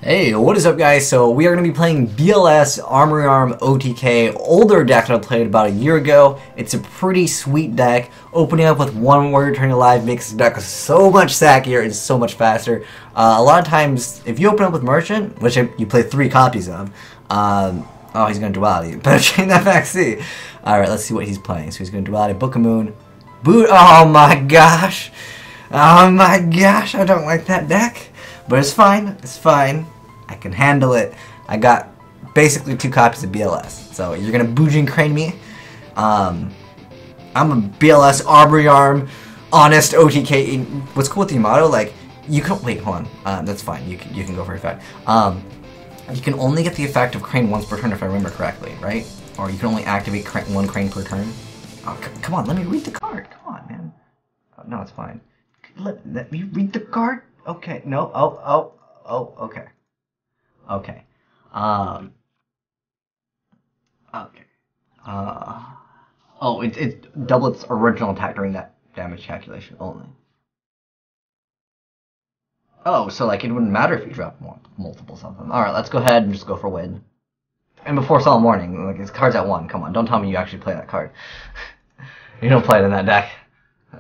Hey, what is up guys? So we are going to be playing BLS Armory Arm OTK, older deck that I played about a year ago. It's a pretty sweet deck. Opening up with one warrior turning alive makes the deck so much stackier and so much faster. A lot of times, if you open up with Merchant, which you play 3 copies of, oh, he's going to duality. Better chain that back C. Alright, let's see what he's playing. So he's going to duality, Book of Moon, Boot. Oh my gosh! Oh my gosh, I don't like that deck. But it's fine, it's fine. I can handle it. I got basically 2 copies of BLS. So you're gonna Boujin Crane me. I'm a BLS Armory Arm, honest OTK. What's cool with the motto, like, you can, wait, hold on. That's fine, you can go for effect. You can only get the effect of Crane once per turn if I remember correctly, right? Or you can only activate one Crane per turn. Oh, come on, let me read the card. Come on, man. Oh, no, it's fine. Let me read the card. Okay, no, okay. Okay. Okay. Oh, it's double its original attack during that damage calculation only. Oh, so like it wouldn't matter if you drop multiple something. Alright, let's go ahead and just go for win. And before Solemn Warning, like, his card's at 1. Come on, don't tell me you actually play that card. You don't play it in that deck.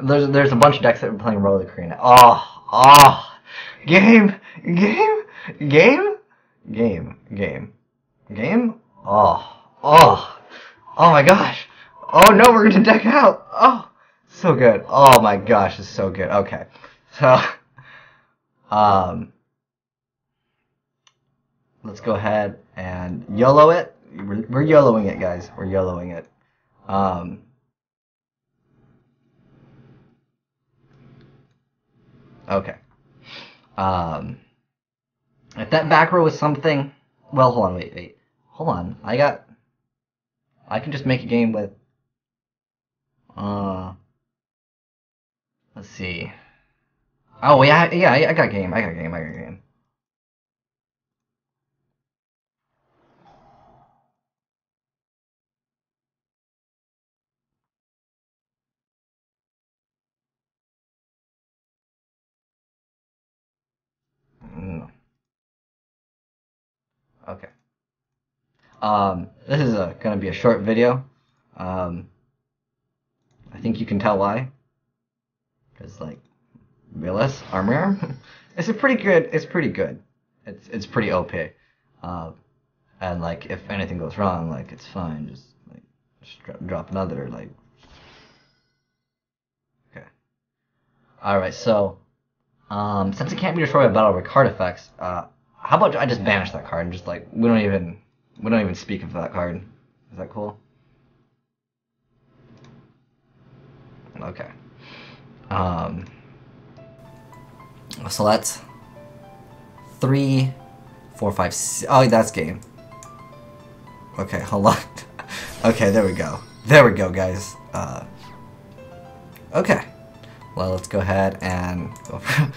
There's a bunch of decks that are playing Roller Crane. Game. Oh my gosh. Oh no, we're gonna deck out. Oh, so good. Oh my gosh, it's so good. Okay, so let's go ahead and YOLO it. We're YOLOing it, guys. We're YOLOing it. Okay. If that back row is something, well, hold on, wait. Hold on. I can just make a game with, let's see. Oh, yeah, I got game. No. Okay. This is gonna be a short video. I think you can tell why. Because, like, BLS Armory Arm, it's pretty good. It's pretty OP. And like, if anything goes wrong, like, it's fine. Just drop another, like. Okay. All right. So, since it can't be destroyed by battle with card effects, how about I just banish that card and just, like, we don't even speak of that card. Is that cool? Okay. So that's 3, 4, 5, 6. Oh, that's game. Okay, hold on. Okay, there we go. There we go, guys. Okay. Well, let's go ahead and go for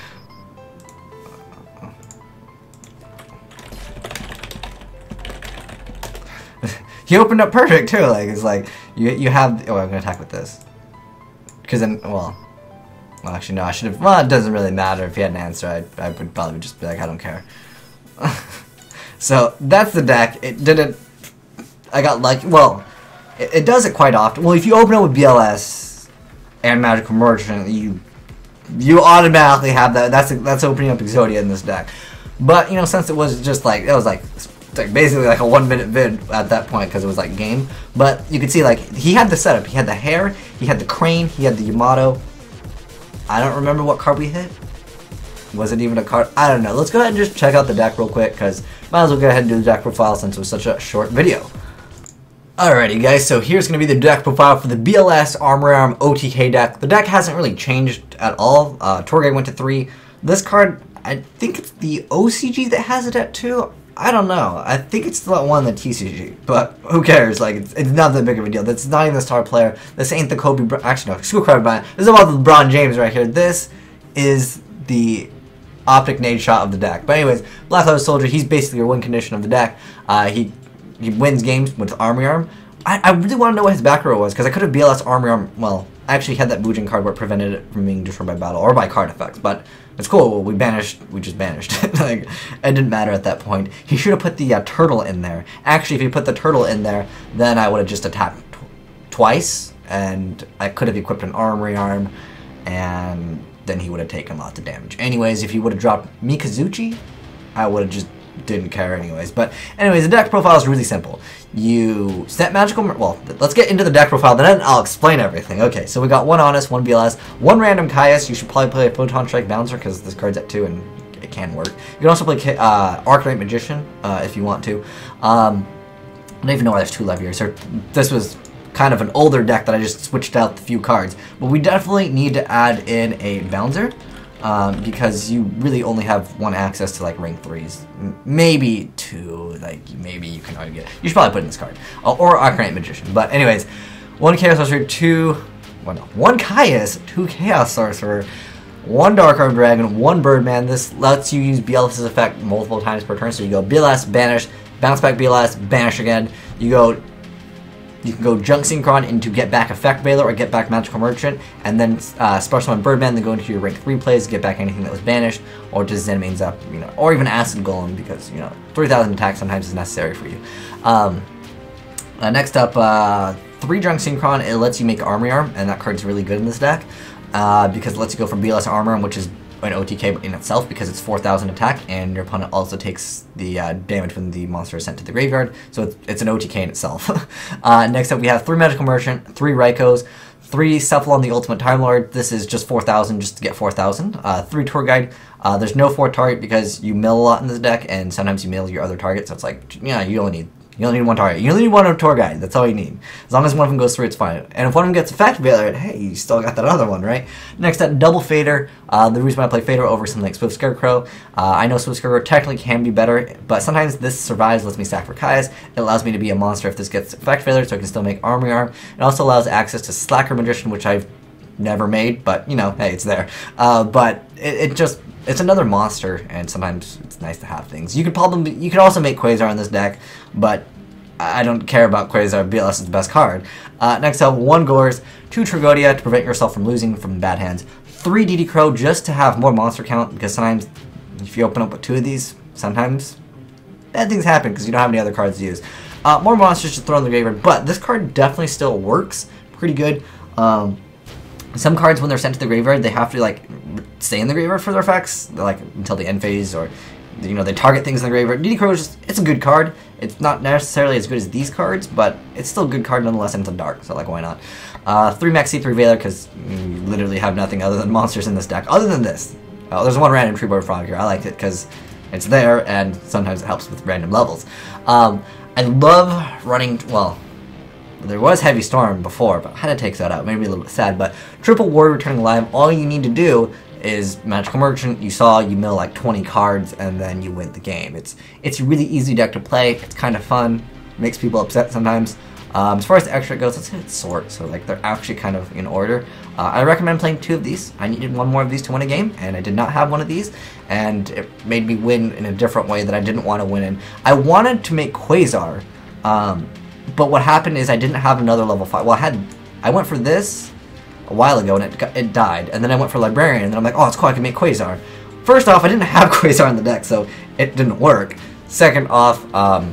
he opened up perfect too. Like, it's like you have. Oh, I'm gonna attack with this. Because then, well, actually no, I should have. Well, it doesn't really matter if he had an answer. I would probably just be like, I don't care. So that's the deck. It didn't. I got lucky. Well, it does it quite often. Well, if you open it with BLS and Magical Merchant, you automatically have that. That's opening up Exodia in this deck. But, you know, since it was just like, it was like basically like a 1-minute vid at that point because it was like game. But you could see, like, he had the setup. He had the hair, he had the crane, he had the Yamato. I don't remember what card we hit. Was it even a card? I don't know. Let's go ahead and just check out the deck real quick because might as well go ahead and do the deck profile since it was such a short video. Alrighty guys, so here's going to be the deck profile for the BLS Armory Arm OTK deck. The deck hasn't really changed at all. Torgay went to 3. This card, I think it's the OCG that has it at 2. I don't know. I think it's the one in the TCG, but who cares? Like, it's not that big of a deal. That's not even the star player. This ain't the Kobe. Actually, no. Screw Kobe Bryant. This is about the LeBron James right here. This is the optic nade shot of the deck. But anyways, Black Leather Soldier. He's basically your win condition of the deck. He wins games with Armory Arm. I really want to know what his back row was because I could have BLS Armory Arm. Well, actually had that Bujin card where it prevented it from being destroyed by battle or by card effects, but it's cool. We just banished it. Like, it didn't matter at that point. He should have put the turtle in there. Actually, if he put the turtle in there, then I would have just attacked twice, and I could have equipped an armory arm, and then he would have taken lots of damage. Anyways, if he would have dropped Mikazuchi, I would have just didn't care anyways. But anyways, the deck profile is really simple. You set magical... Well, let's get into the deck profile, then I'll explain everything. Okay, so we got one Honest, one BLS, one random Caius. You should probably play a Photon Strike Bouncer because this card's at 2 and it can work. You can also play Arcanite Magician if you want to. I don't even know why there's 2 Leviers. So this was kind of an older deck that I just switched out the few cards. But we definitely need to add in a Bouncer. Because you really only have 1 access to like rank 3s, maybe 2, like maybe you can argue. You should probably put in this card, or Arcanite Magician. But anyways, 1 Chaos Sorcerer, 1 Caius, 2 Chaos Sorcerer, 1 Dark Armed Dragon, 1 Birdman. This lets you use BLS's effect multiple times per turn. So you go BLS, banish, bounce back BLS, banish again. You can go Junk Synchron into Get Back Effect Veiler or Get Back Magical Merchant, and then Special Summon Birdman, then go into your rank 3 plays, get back anything that was banished, or just Zen mains up, or even Acid Golem, because 3,000 attack sometimes is necessary for you. Next up, 3 Junk Synchron. It lets you make Armory Arm, and that card's really good in this deck, because it lets you go from BLS Armor Arm, which is an OTK in itself because it's 4,000 attack, and your opponent also takes the damage when the monster is sent to the graveyard, so it's an OTK in itself. Next up, we have 3 Magical Merchant, 3 Raikos, 3 Cephalon the Ultimate Time Lord. This is just 4,000 just to get 4,000. 3 Tour Guide. There's no 4 target because you mill a lot in this deck, and sometimes you mill your other target, so it's like, yeah, you only need 1 target. You only need 1 Tour Guide. That's all you need. As long as one of them goes through, it's fine. And if one of them gets Effect Veiler, hey, you still got that other one, right? Next up, Double Fader. The reason why I play Fader over something like Swift Scarecrow, I know Swift Scarecrow technically can be better, but sometimes this survives, lets me stack for Caius. It allows me to be a monster if this gets Effect Veiler, so I can still make Armory Arm. It also allows access to Slacker Magician, which I've never made, but, hey, it's there. But it's another monster, and sometimes it's nice to have things. You could also make Quasar in this deck, but I don't care about Quasar. BLS is the best card. Next up, 1 Gores, 2 Tragodia to prevent yourself from losing from bad hands, 3 DeeDee Crow just to have more monster count, because sometimes if you open up with 2 of these, sometimes bad things happen because you don't have any other cards to use. More monsters to throw in the graveyard, but this card definitely still works pretty good. Some cards, when they're sent to the graveyard, they have to stay in the graveyard for their effects, until the end phase, or they target things in the graveyard. DeeDee Crow is it's a good card. It's not necessarily as good as these cards, but it's still a good card nonetheless, and it's a dark, so why not? 3 Maxi, 3 Veiler, because you literally have nothing other than monsters in this deck. Other than this, there's 1 random Treeboard Frog here. I like it because it's there, and sometimes it helps with random levels. I love running, there was Heavy Storm before, but I had to take that out. Made me a little bit sad, but Triple Warrior Returning Alive, all you need to do is Magical Merchant. You mill 20 cards, and then you win the game. It's a really easy deck to play. It's kind of fun. Makes people upset sometimes. As far as the extra goes, let's say it's sort, so they're actually kind of in order. I recommend playing 2 of these. I needed 1 more of these to win a game, and I did not have 1 of these, and it made me win in a different way that I didn't want to win in. I wanted to make Quasar, but what happened is I didn't have another level 5. I went for this a while ago, and it died, and then I went for Librarian, and then I'm like, oh, it's cool, I can make Quasar. First off, I didn't have Quasar in the deck, so it didn't work. Second off, I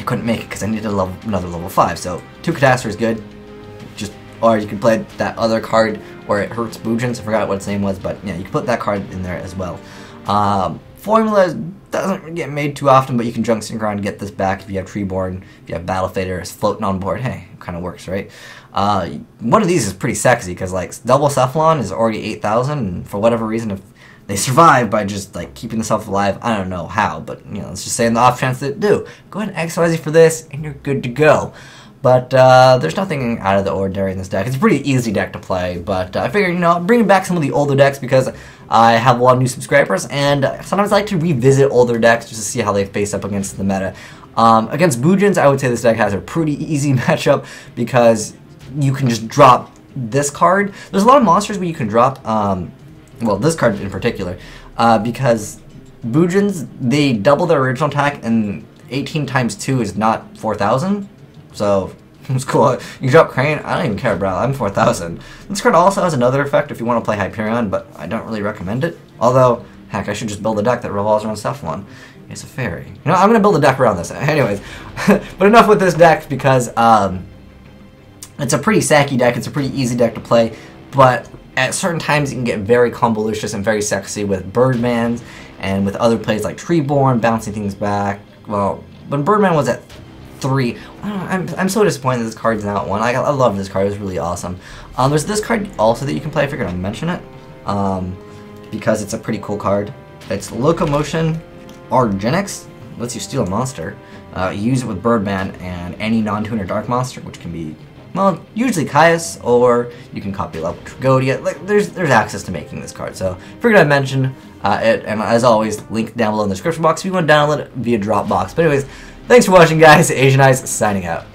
couldn't make it because I needed another level 5, so 2 Catastrophe is good. Or you can play that other card where it hurts Bujins. I forgot what its name was, but yeah, you can put that card in there as well. Formula doesn't get made too often, but you can Junk Synchron and get this back if you have Treeborn, if you have Battle Fader, it's floating on board. Hey, it kind of works, right? One of these is pretty sexy because double Cephalon is already 8,000, and for whatever reason, if they survive by just keeping themselves alive, I don't know how, but let's just say in the off chance that they do, go ahead and XYZ for this, and you're good to go. But there's nothing out of the ordinary in this deck. It's a pretty easy deck to play, but I figured, bringing back some of the older decks because I have a lot of new subscribers, and sometimes I like to revisit older decks just to see how they face up against the meta. Against Bujins, I would say this deck has a pretty easy matchup because you can just drop this card. There's a lot of monsters where you can drop, this card in particular, because Bujins, they double their original attack, and 18 times 2 is not 4,000. So, It's cool. You drop Crane? I don't even care, bro. I'm 4,000. This card also has another effect if you want to play Hyperion, but I don't really recommend it. Although, heck, I should just build a deck that revolves around Cephalon. It's a fairy. You know, I'm going to build a deck around this. Anyways, but enough with this deck because it's a pretty sacky deck. It's a pretty easy deck to play, but at certain times it can get very convoluted and very sexy with Birdmans and with other plays like Treeborn, bouncing things back. Well, when Birdman was at 3, I'm so disappointed that this card's not at 1. I love this card. It was really awesome. There's this card also that you can play. I figured I'd mention it because it's a pretty cool card. It's Locomotion Argenix. Lets you steal a monster. Use it with Birdman and any non-tuner dark monster, which can be, well, usually Caius, or you can copy level Tragodia. Like, there's access to making this card. So figured I'd mention it, and as always, link down below in the description box if you want to download it via Dropbox. But anyways, thanks for watching, guys. Asian Eyes signing out.